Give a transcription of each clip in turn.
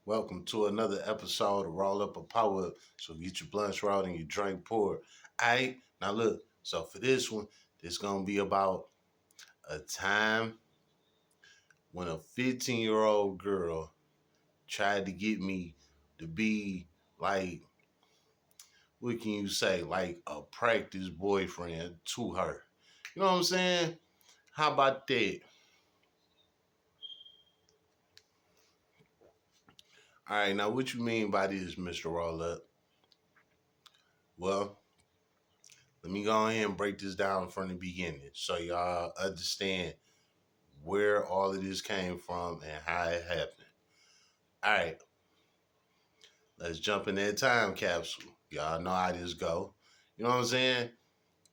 Welcome to another episode of Roll Up a Power Up. So get your blunts rolled and your drink poured. Alright, now look, so for this one, it's gonna be about a time when a 15-year-old girl tried to get me to be like, what can you say, like a practice boyfriend to her. You know what I'm saying? How about that? Alright, now what you mean by this, Mr. Roll Up? Well, let me go ahead and break this down from the beginning so y'all understand where all of this came from and how it happened. All right, let's jump in that time capsule. Y'all know how this go. You know what I'm saying?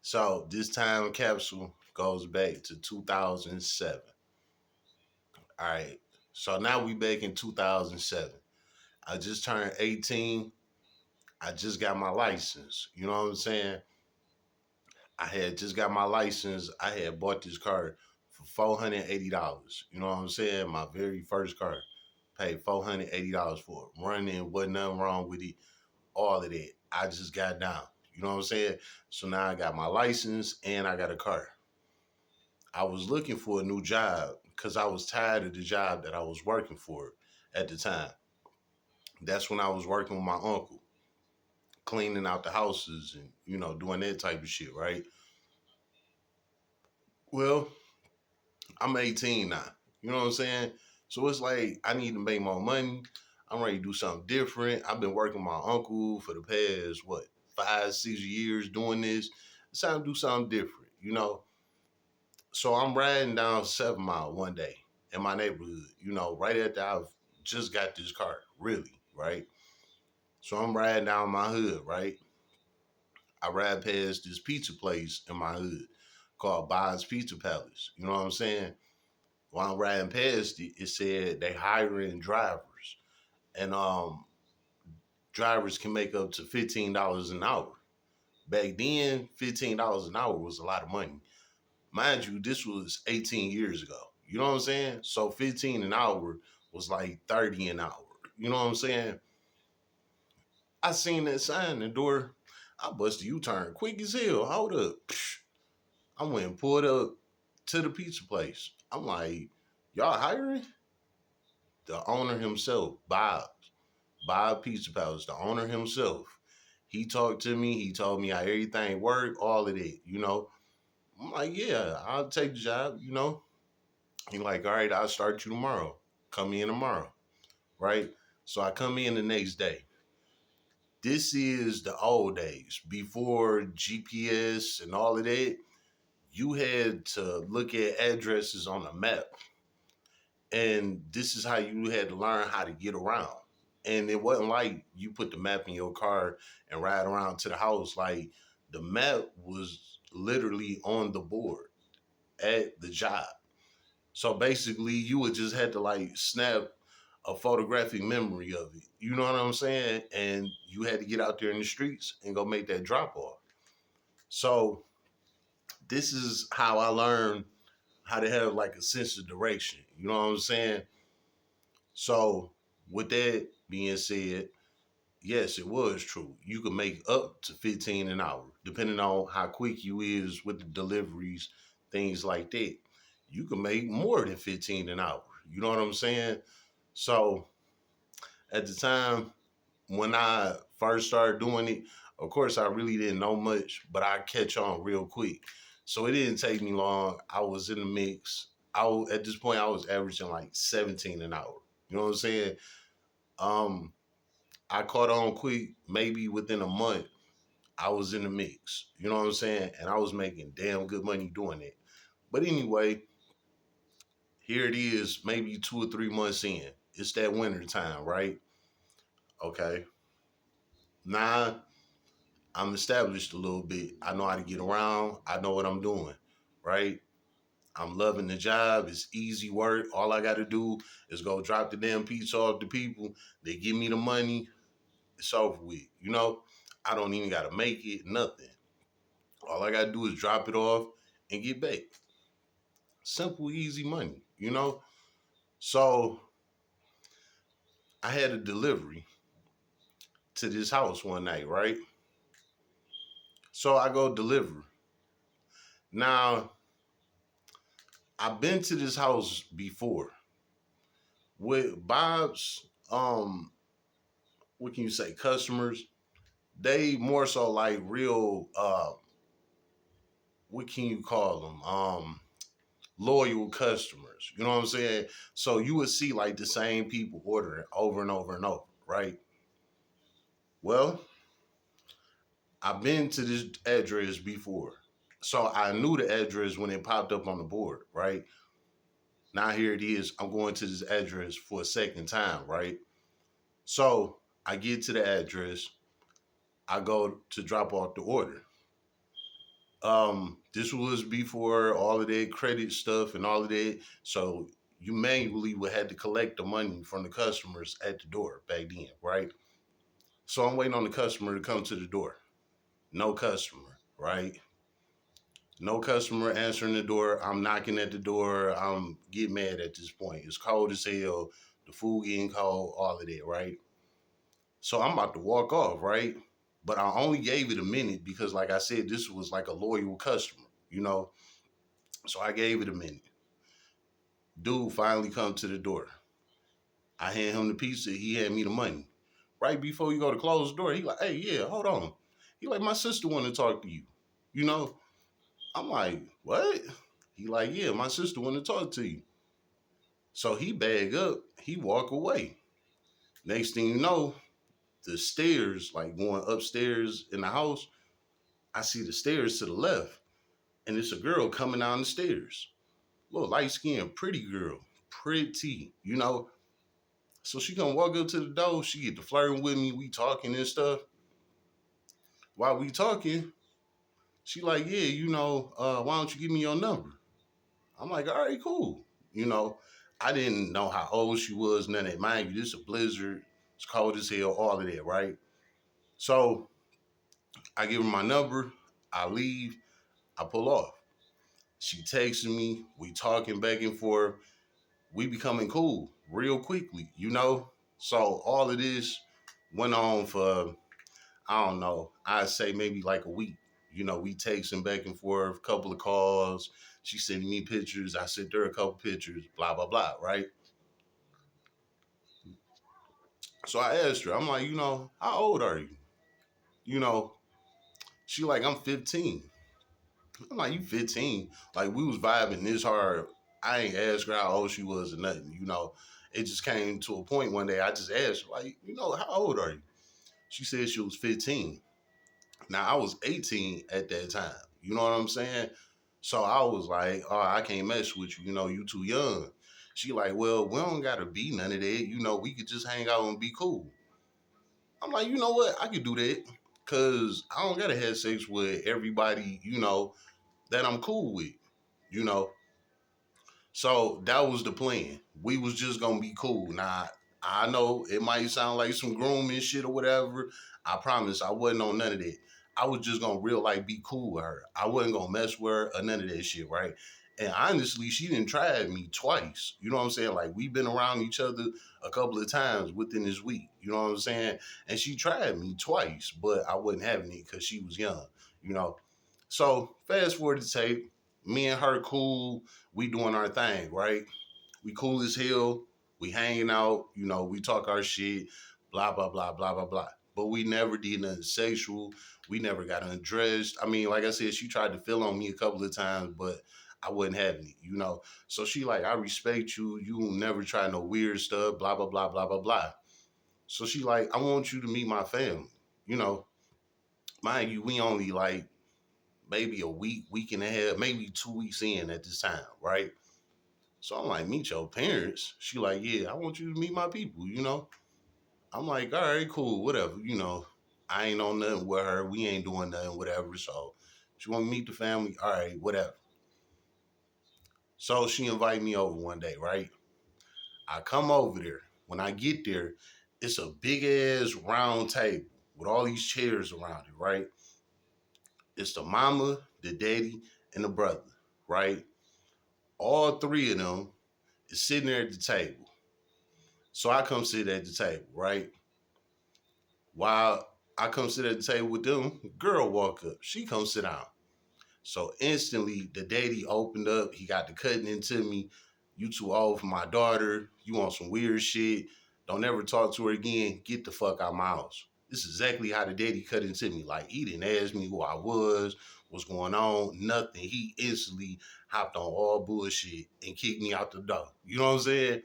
So this time capsule goes back to 2007. All right, so now we back in 2007. I just turned 18. I just got my license. You know what I'm saying? I had just got my license. I had bought this car for $480. You know what I'm saying? My very first car. Paid $480 for it. Running, wasn't nothing wrong with it. All of that. I just got down. You know what I'm saying? So now I got my license and I got a car. I was looking for a new job because I was tired of the job that I was working for at the time. That's when I was working with my uncle, cleaning out the houses and, doing that type of shit, right? Well, I'm 18 now. You know what I'm saying? So it's like I need to make more money. I'm ready to do something different. I've been working with my uncle for the past 5, 6 years doing this. It's time to do something different. So I'm riding down 7 Mile one day in my neighborhood, right after I've just got this car, really, right? So I'm riding down my hood, right? I ride past this pizza place in my hood called Bob's Pizza Palace. You know what I'm saying? While I'm riding past it, it said they hiring drivers, and drivers can make up to $15 an hour. Back then, $15 an hour was a lot of money. Mind you, this was 18 years ago. You know what I'm saying? So 15 an hour was like 30 an hour. You know what I'm saying? I seen that sign in the door. I busted U-turn quick as hell. Hold up. I went and pulled up to the pizza place. I'm like, y'all hiring? The owner himself, Bob Pizza Palace, the owner himself. He talked to me. He told me how everything worked, all of that. I'm like, yeah, I'll take the job. He like, all right, I'll start you tomorrow. Come in tomorrow, right? So I come in the next day. This is the old days before GPS and all of that. You had to look at addresses on a map, and this is how you had to learn how to get around. And it wasn't like you put the map in your car and ride around to the house. Like the map was literally on the board at the job. So basically, you would just had to like snap a photographic memory of it. You know what I'm saying? And you had to get out there in the streets and go make that drop off. So this is how I learned how to have like a sense of direction. You know what I'm saying? So with that being said, yes, it was true. You could make up to 15 an hour, depending on how quick you is with the deliveries, things like that. You can make more than 15 an hour. You know what I'm saying? So at the time when I first started doing it, of course I really didn't know much, but I catch on real quick. So it didn't take me long. I was in the mix. At this point I was averaging like 17 an hour. You know what I'm saying? Um, I caught on quick, maybe within a month, I was in the mix. You know what I'm saying? And I was making damn good money doing it. But anyway, here it is, maybe 2 or 3 months in. It's that winter time, right? Okay. Now I'm established a little bit. I know how to get around. I know what I'm doing, right? I'm loving the job. It's easy work. All I got to do is go drop the damn pizza off to people. They give me the money. It's over with. I don't even got to make it, nothing. All I got to do is drop it off and get back. Simple, easy money. So I had a delivery to this house one night, right? So I go deliver. Now, I've been to this house before with Bob's, what can you say, customers. They more so like real, what can you call them? Loyal customers. You know what I'm saying? So you would see like the same people ordering over and over and over, right? Well, I've been to this address before. So I knew the address when it popped up on the board, right? Now here it is. I'm going to this address for a second time, right? So I get to the address. I go to drop off the order. This was before all of that credit stuff and all of that. So you manually would have to collect the money from the customers at the door back then, right? So I'm waiting on the customer to come to the door. No customer, right? No customer answering the door. I'm knocking at the door. I'm getting mad at this point. It's cold as hell. The food getting cold, all of that, right? So I'm about to walk off, right? But I only gave it a minute because, like I said, this was like a loyal customer, you know? So I gave it a minute. Dude finally come to the door. I hand him the pizza. He had me the money. Right before you go to close the door, he like, hey, yeah, hold on. He like, my sister want to talk to you. You know? I'm like, what? He like, yeah, my sister want to talk to you. So he bag up. He walk away. Next thing you know, the stairs, like going upstairs in the house, I see the stairs to the left. And it's a girl coming down the stairs. Little light skinned, pretty girl. Pretty, you know? So she gonna walk up to the door. She get to flirting with me. We talking and stuff. While we talking, she like, yeah, why don't you give me your number? I'm like, all right, cool. You know, I didn't know how old she was, none of that. Mind you, this is a blizzard. It's cold as hell, all of that, right? So I give her my number. I leave. I pull off. She texting me. We talking back and forth. We becoming cool real quickly, you know? So all of this went on for, I don't know, I'd say maybe like a week. You know, we texting back and forth, a couple of calls. She sending me pictures. I sent her a couple pictures, blah, blah, blah, right? So I asked her, I'm like, how old are you? You know, she like, I'm 15. I'm like, you 15? Like, we was vibing this hard. I ain't asked her how old she was or nothing, you know. It just came to a point one day, I just asked her, like, how old are you? She said she was 15. Now, I was 18 at that time. You know what I'm saying? So I was like, oh, I can't mess with you. You too young. She like, well, we don't got to be none of that. We could just hang out and be cool. I'm like, you know what? I could do that because I don't got to have sex with everybody, that I'm cool with, you know. So that was the plan. We was just gonna be cool. Now I know it might sound like some grooming shit or whatever. I promise I wasn't on none of that. I was just gonna real like be cool with her. I wasn't gonna mess with her or none of that shit, right? And honestly, she didn't try me twice. You know what I'm saying? Like we've been around each other a couple of times within this week. You know what I'm saying? And she tried me twice, but I wasn't having it because she was young. You know. So fast forward to tape, me and her cool, we doing our thing, right? We cool as hell, we hanging out, we talk our shit, blah, blah, blah, blah, blah, blah. But we never did nothing sexual. We never got undressed. I mean, like I said, she tried to feel on me a couple of times, but I wasn't having it. So she like, I respect you. You will never try no weird stuff, blah, blah, blah, blah, blah, blah. So she like, I want you to meet my family. You know, mind you, we only like maybe a week, week and a half, maybe 2 weeks in at this time, right? So I'm like, meet your parents. She like, yeah, I want you to meet my people. I'm like, all right, cool, whatever. I ain't on nothing with her. We ain't doing nothing, whatever. So she want to meet the family. All right, whatever. So she invite me over one day, right? I come over there. When I get there, it's a big ass round table with all these chairs around it, right? It's the mama, the daddy, and the brother, right? All three of them is sitting there at the table. So I come sit at the table, right? While I come sit at the table with them, girl walk up. She come sit down. So instantly, the daddy opened up. He got the cutting into me. You too old for my daughter. You want some weird shit. Don't ever talk to her again. Get the fuck out my house. This is exactly how the daddy cut into me. Like, he didn't ask me who I was, what's going on, nothing. He instantly hopped on all bullshit and kicked me out the door. You know what I'm saying?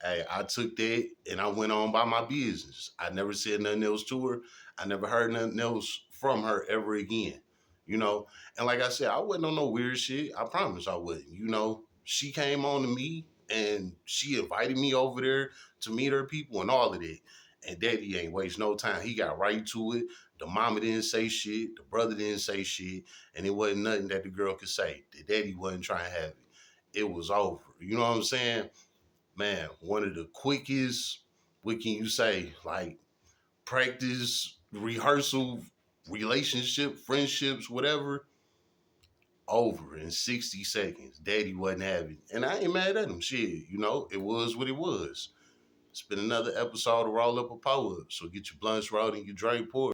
Hey, I took that and I went on by my business. I never said nothing else to her. I never heard nothing else from her ever again. You know, and like I said, I wasn't on no weird shit. I promise I wouldn't. You know, she came on to me and she invited me over there to meet her people and all of that. And daddy ain't waste no time. He got right to it. The mama didn't say shit. The brother didn't say shit. And it wasn't nothing that the girl could say. The daddy wasn't trying to have it. It was over. You know what I'm saying? Man, one of the quickest, what can you say, like practice, rehearsal, relationship, friendships, whatever, over in 60 seconds. Daddy wasn't having it. And I ain't mad at him. Shit, you know, it was what it was. It's been another episode of Roll Up a Power Up. So get your blunts rolled and your drink poured.